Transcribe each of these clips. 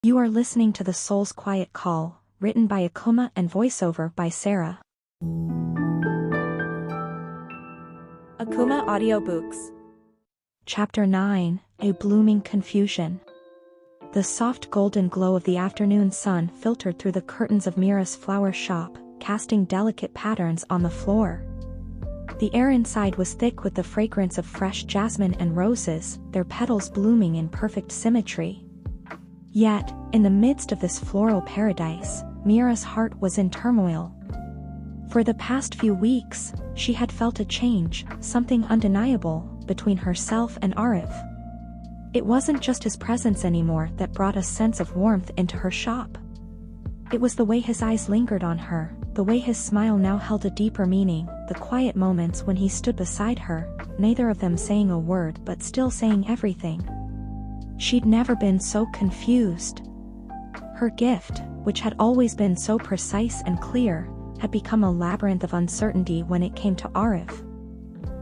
You are listening to The Soul's Quiet Call, written by Akumah and voiceover by Sara. Akumah Audiobooks. Chapter 9, A Blooming Confusion. The soft golden glow of the afternoon sun filtered through the curtains of Meera's flower shop, casting delicate patterns on the floor. The air inside was thick with the fragrance of fresh jasmine and roses, their petals blooming in perfect symmetry. Yet, in the midst of this floral paradise, Meera's heart was in turmoil. For the past few weeks, she had felt a change, something undeniable, between herself and Aarav. It wasn't just his presence anymore that brought a sense of warmth into her shop. It was the way his eyes lingered on her, the way his smile now held a deeper meaning, the quiet moments when he stood beside her, neither of them saying a word but still saying everything. She'd never been so confused. Her gift, which had always been so precise and clear, had become a labyrinth of uncertainty when it came to Aarav.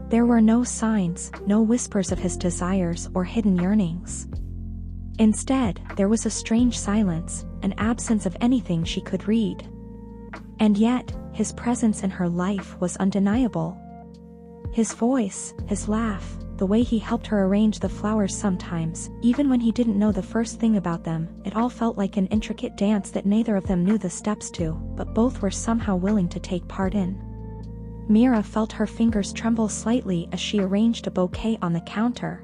There were no signs, no whispers of his desires or hidden yearnings. Instead, there was a strange silence, an absence of anything she could read. And yet, his presence in her life was undeniable. His voice, his laugh, the way he helped her arrange the flowers sometimes, even when he didn't know the first thing about them, it all felt like an intricate dance that neither of them knew the steps to, but both were somehow willing to take part in. Meera felt her fingers tremble slightly as she arranged a bouquet on the counter.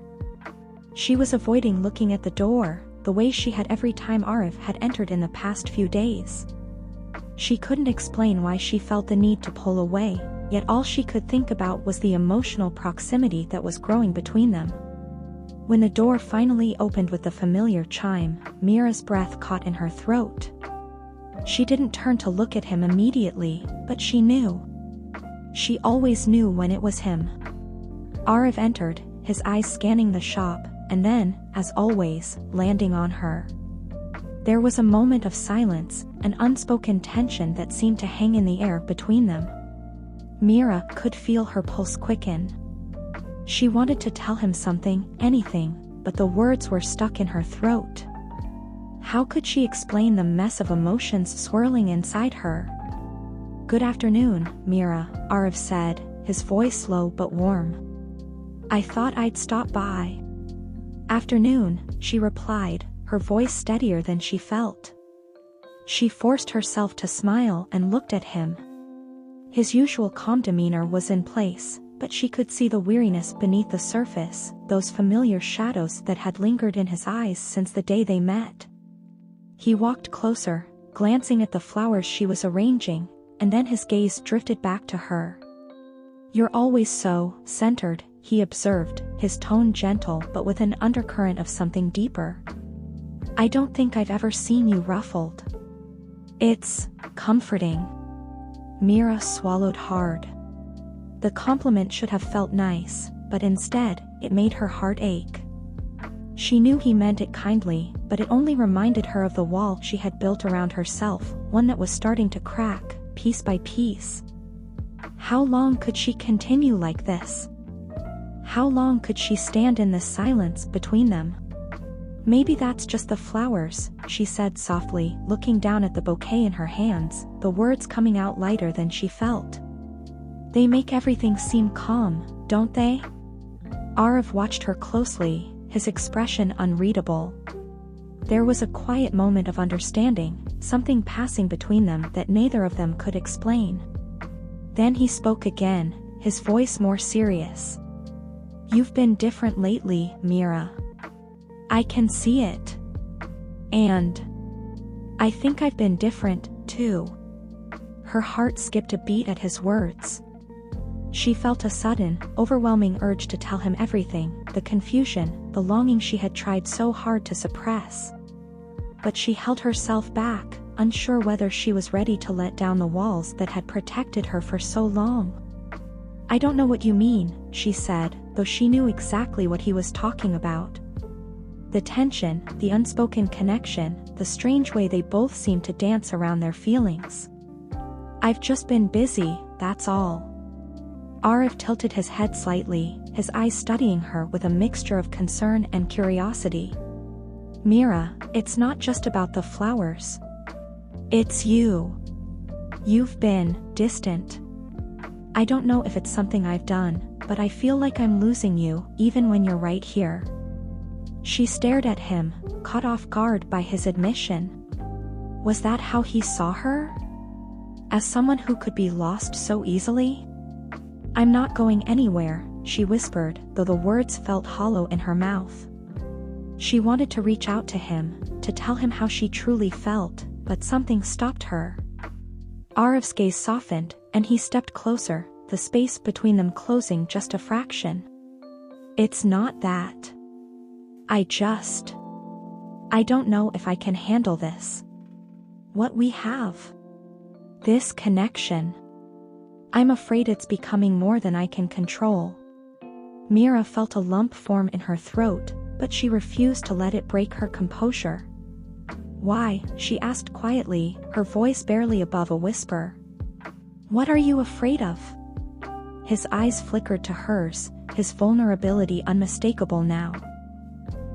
She was avoiding looking at the door, the way she had every time Aarav had entered in the past few days. She couldn't explain why she felt the need to pull away, yet all she could think about was the emotional proximity that was growing between them. When the door finally opened with the familiar chime, Meera's breath caught in her throat. She didn't turn to look at him immediately, but she knew. She always knew when it was him. Aarav entered, his eyes scanning the shop, and then, as always, landing on her. There was a moment of silence, an unspoken tension that seemed to hang in the air between them. Meera could feel her pulse quicken. She wanted to tell him something, anything, but the words were stuck in her throat. How could she explain the mess of emotions swirling inside her? "Good afternoon, Meera," Aarav said, his voice low but warm. "I thought I'd stop by." "Afternoon," she replied, her voice steadier than she felt. She forced herself to smile and looked at him. His usual calm demeanor was in place, but she could see the weariness beneath the surface, those familiar shadows that had lingered in his eyes since the day they met. He walked closer, glancing at the flowers she was arranging, and then his gaze drifted back to her. "You're always so centered," he observed, his tone gentle but with an undercurrent of something deeper. "I don't think I've ever seen you ruffled." "It's comforting." Meera swallowed hard. The compliment should have felt nice, but instead, it made her heart ache. She knew he meant it kindly, but it only reminded her of the wall she had built around herself, one that was starting to crack, piece by piece. How long could she continue like this? How long could she stand in this silence between them? "Maybe that's just the flowers," she said softly, looking down at the bouquet in her hands, the words coming out lighter than she felt. "They make everything seem calm, don't they?" Aarav watched her closely, his expression unreadable. There was a quiet moment of understanding, something passing between them that neither of them could explain. Then he spoke again, his voice more serious. "You've been different lately, Meera. I can see it. And I think I've been different, too." Her heart skipped a beat at his words. She felt a sudden, overwhelming urge to tell him everything, the confusion, the longing she had tried so hard to suppress. But she held herself back, unsure whether she was ready to let down the walls that had protected her for so long. "I don't know what you mean," she said, though she knew exactly what he was talking about. The tension, the unspoken connection, the strange way they both seemed to dance around their feelings. "I've just been busy, that's all." Aarav tilted his head slightly, his eyes studying her with a mixture of concern and curiosity. Meera, it's not just about the flowers. It's you. You've been distant. I don't know if it's something I've done, but I feel like I'm losing you, even when you're right here. She stared at him, caught off guard by his admission. Was that how he saw her? As someone who could be lost so easily? I'm not going anywhere, she whispered, though the words felt hollow in her mouth. She wanted to reach out to him, to tell him how she truly felt, but something stopped her. Aarav's gaze softened, and he stepped closer, the space between them closing just a fraction. It's not that. I don't know if I can handle this. What we have. This connection. I'm afraid it's becoming more than I can control. Meera felt a lump form in her throat, but she refused to let it break her composure. Why? She asked quietly, her voice barely above a whisper. What are you afraid of? His eyes flickered to hers, his vulnerability unmistakable now.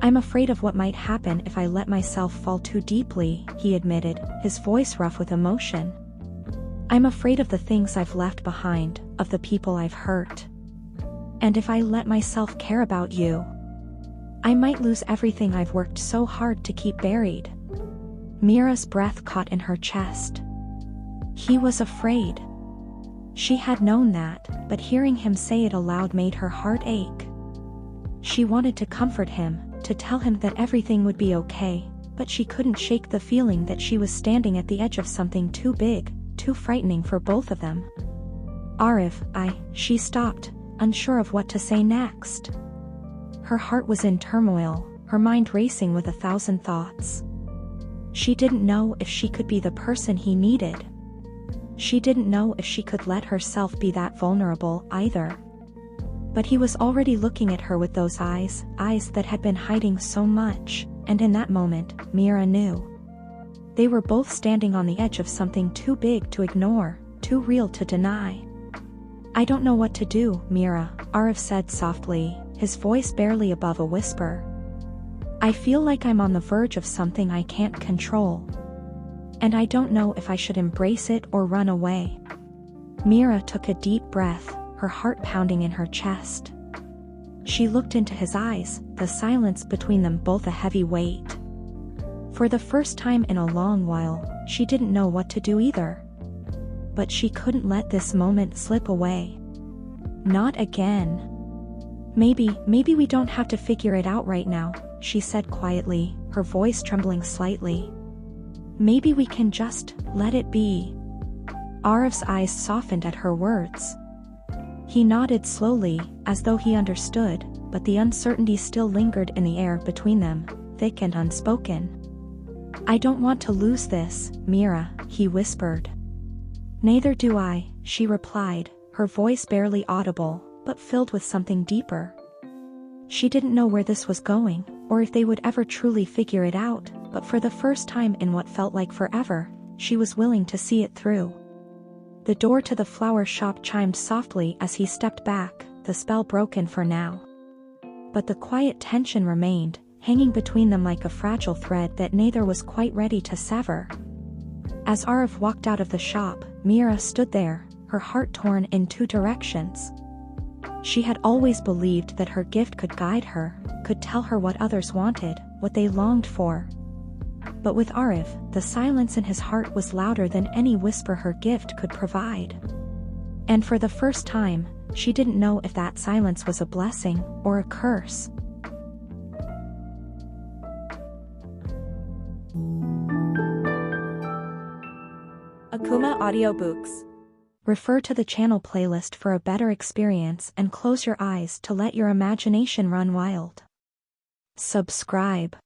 I'm afraid of what might happen if I let myself fall too deeply, he admitted, his voice rough with emotion. I'm afraid of the things I've left behind, of the people I've hurt. And if I let myself care about you, I might lose everything I've worked so hard to keep buried. Meera's breath caught in her chest. He was afraid. She had known that, but hearing him say it aloud made her heart ache. She wanted to comfort him, to tell him that everything would be okay, but she couldn't shake the feeling that she was standing at the edge of something too big, too frightening for both of them. Aarav, she stopped, unsure of what to say next. Her heart was in turmoil, her mind racing with 1,000 thoughts. She didn't know if she could be the person he needed. She didn't know if she could let herself be that vulnerable, either. But he was already looking at her with those eyes that had been hiding so much, and in that moment, Meera knew. They were both standing on the edge of something too big to ignore, too real to deny. I don't know what to do, Meera, Aarav said softly, his voice barely above a whisper. I feel like I'm on the verge of something I can't control. And I don't know if I should embrace it or run away. Meera took a deep breath, her heart pounding in her chest. She looked into his eyes, the silence between them both a heavy weight. For the first time in a long while, she didn't know what to do either. But she couldn't let this moment slip away. Not again. Maybe we don't have to figure it out right now, she said quietly, her voice trembling slightly. Maybe we can just let it be. Aarav's eyes softened at her words. He nodded slowly, as though he understood, but the uncertainty still lingered in the air between them, thick and unspoken. I don't want to lose this, Meera, he whispered. Neither do I, she replied, her voice barely audible, but filled with something deeper. She didn't know where this was going, or if they would ever truly figure it out, but for the first time in what felt like forever, she was willing to see it through. The door to the flower shop chimed softly as he stepped back, the spell broken for now. But the quiet tension remained, hanging between them like a fragile thread that neither was quite ready to sever. As Aarav walked out of the shop, Meera stood there, her heart torn in two directions. She had always believed that her gift could guide her, could tell her what others wanted, what they longed for. But with Aarav, the silence in his heart was louder than any whisper her gift could provide. And for the first time, she didn't know if that silence was a blessing or a curse. Akumah Audiobooks. Refer to the channel playlist for a better experience and close your eyes to let your imagination run wild. Subscribe.